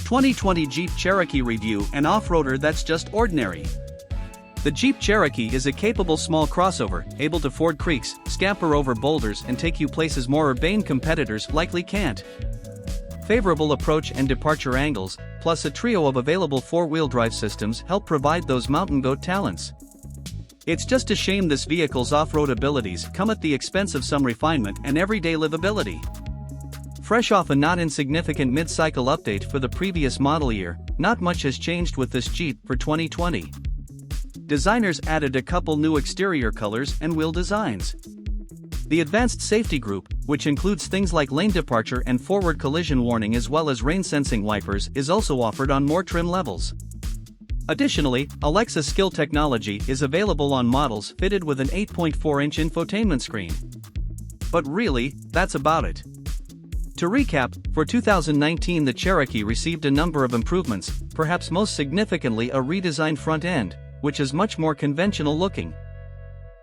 2020 Jeep Cherokee review, an off-roader that's just ordinary. The Jeep Cherokee is a capable small crossover, able to ford creeks, scamper over boulders and take you places more urbane competitors likely can't. Favorable approach and departure angles, plus a trio of available four-wheel drive systems help provide those mountain goat talents. It's just a shame this vehicle's off-road abilities come at the expense of some refinement and everyday livability. Fresh off a not insignificant mid-cycle update for the previous model year, not much has changed with this Jeep for 2020. Designers added a couple new exterior colors and wheel designs. The advanced safety group, which includes things like lane departure and forward collision warning as well as rain-sensing wipers, is also offered on more trim levels. Additionally, Alexa skill technology is available on models fitted with an 8.4-inch infotainment screen. But really, that's about it. To recap, for 2019 the Cherokee received a number of improvements, perhaps most significantly a redesigned front end, which is much more conventional looking.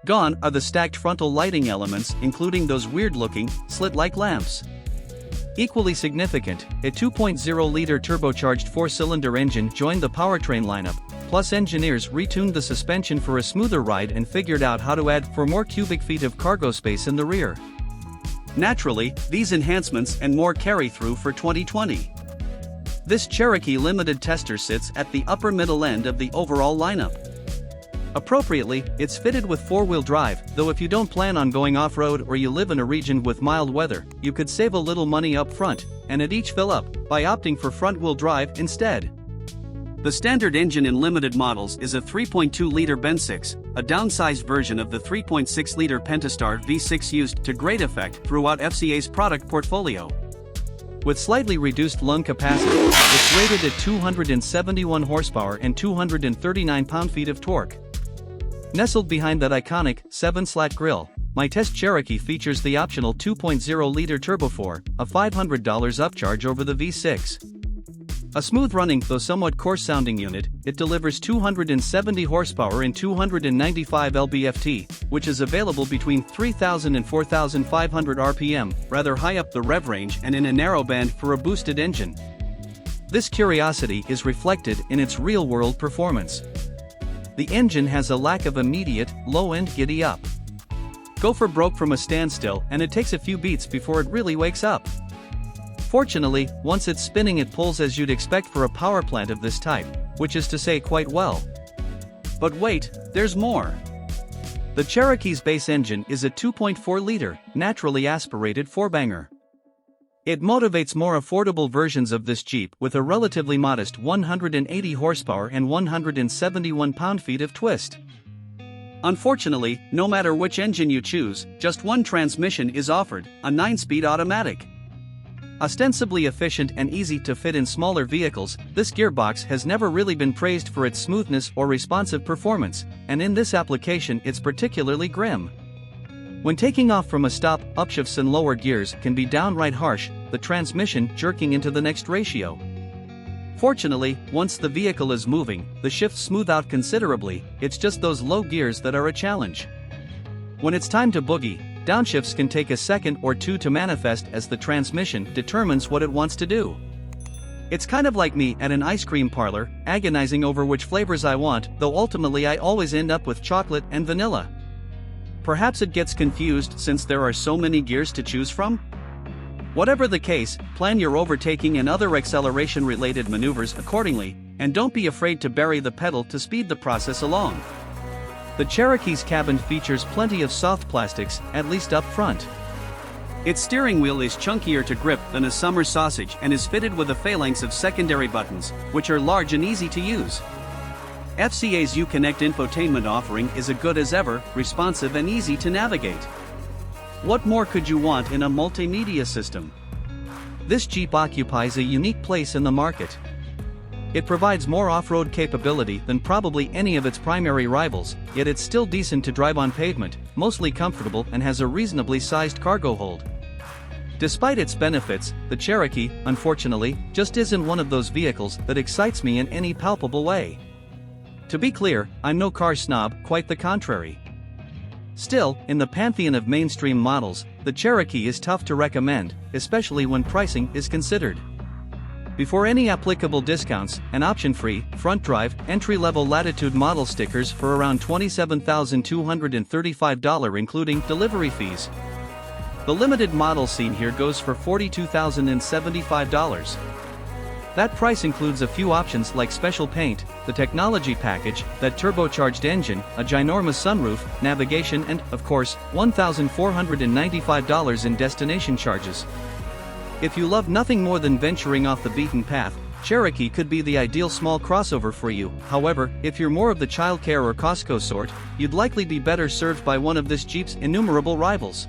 Gone are the stacked frontal lighting elements, including those weird-looking, slit-like lamps. Equally significant, a 2.0-liter turbocharged four-cylinder engine joined the powertrain lineup, plus engineers retuned the suspension for a smoother ride and figured out how to add 4 more cubic feet of cargo space in the rear. Naturally, these enhancements and more carry through for 2020. This Cherokee Limited tester sits at the upper middle end of the overall lineup. Appropriately, it's fitted with four-wheel drive, though if you don't plan on going off-road or you live in a region with mild weather, you could save a little money up front, and at each fill-up, by opting for front-wheel drive instead. The standard engine in limited models is a 3.2-liter Ben6, a downsized version of the 3.6-liter Pentastar V6 used to great effect throughout FCA's product portfolio. With slightly reduced lung capacity, it's rated at 271 horsepower and 239 pound-feet of torque. Nestled behind that iconic 7-slat grille, my test Cherokee features the optional 2.0-liter Turbo 4, a $500 upcharge over the V6. A smooth-running though somewhat coarse-sounding unit, it delivers 270 horsepower and 295 lb-ft, which is available between 3,000 and 4,500 rpm, rather high up the rev range and in a narrow band for a boosted engine. This curiosity is reflected in its real-world performance. The engine has a lack of immediate, low-end giddy-up. Go for broke from a standstill and it takes a few beats before it really wakes up. Fortunately, once it's spinning it pulls as you'd expect for a power plant of this type, which is to say quite well. But wait, there's more. The Cherokee's base engine is a 2.4-liter, naturally aspirated four-banger. It motivates more affordable versions of this Jeep with a relatively modest 180 horsepower and 171 pound-feet of twist. Unfortunately, no matter which engine you choose, just one transmission is offered, a 9-speed automatic. Ostensibly efficient and easy to fit in smaller vehicles, this gearbox has never really been praised for its smoothness or responsive performance, and in this application it's particularly grim. When taking off from a stop, upshifts and lower gears can be downright harsh, the transmission jerking into the next ratio. Fortunately, once the vehicle is moving, the shifts smooth out considerably, it's just those low gears that are a challenge. When it's time to boogie, downshifts can take a second or two to manifest as the transmission determines what it wants to do. It's kind of like me at an ice cream parlor, agonizing over which flavors I want, though ultimately I always end up with chocolate and vanilla. Perhaps it gets confused since there are so many gears to choose from? Whatever the case, plan your overtaking and other acceleration-related maneuvers accordingly, and don't be afraid to bury the pedal to speed the process along. The Cherokee's cabin features plenty of soft plastics, at least up front. Its steering wheel is chunkier to grip than a summer sausage and is fitted with a phalanx of secondary buttons, which are large and easy to use. FCA's Uconnect infotainment offering is as good as ever, responsive and easy to navigate. What more could you want in a multimedia system? This Jeep occupies a unique place in the market. It provides more off-road capability than probably any of its primary rivals, yet it's still decent to drive on pavement, mostly comfortable and has a reasonably sized cargo hold. Despite its benefits, the Cherokee, unfortunately, just isn't one of those vehicles that excites me in any palpable way. To be clear, I'm no car snob, quite the contrary. Still, in the pantheon of mainstream models, the Cherokee is tough to recommend, especially when pricing is considered. Before any applicable discounts, an option-free, front-drive, entry-level Latitude model stickers for around $27,235 including delivery fees. The limited model seen here goes for $42,075. That price includes a few options like special paint, the technology package, that turbocharged engine, a ginormous sunroof, navigation and, of course, $1,495 in destination charges. If you love nothing more than venturing off the beaten path, Cherokee could be the ideal small crossover for you. However, if you're more of the childcare or Costco sort, you'd likely be better served by one of this Jeep's innumerable rivals.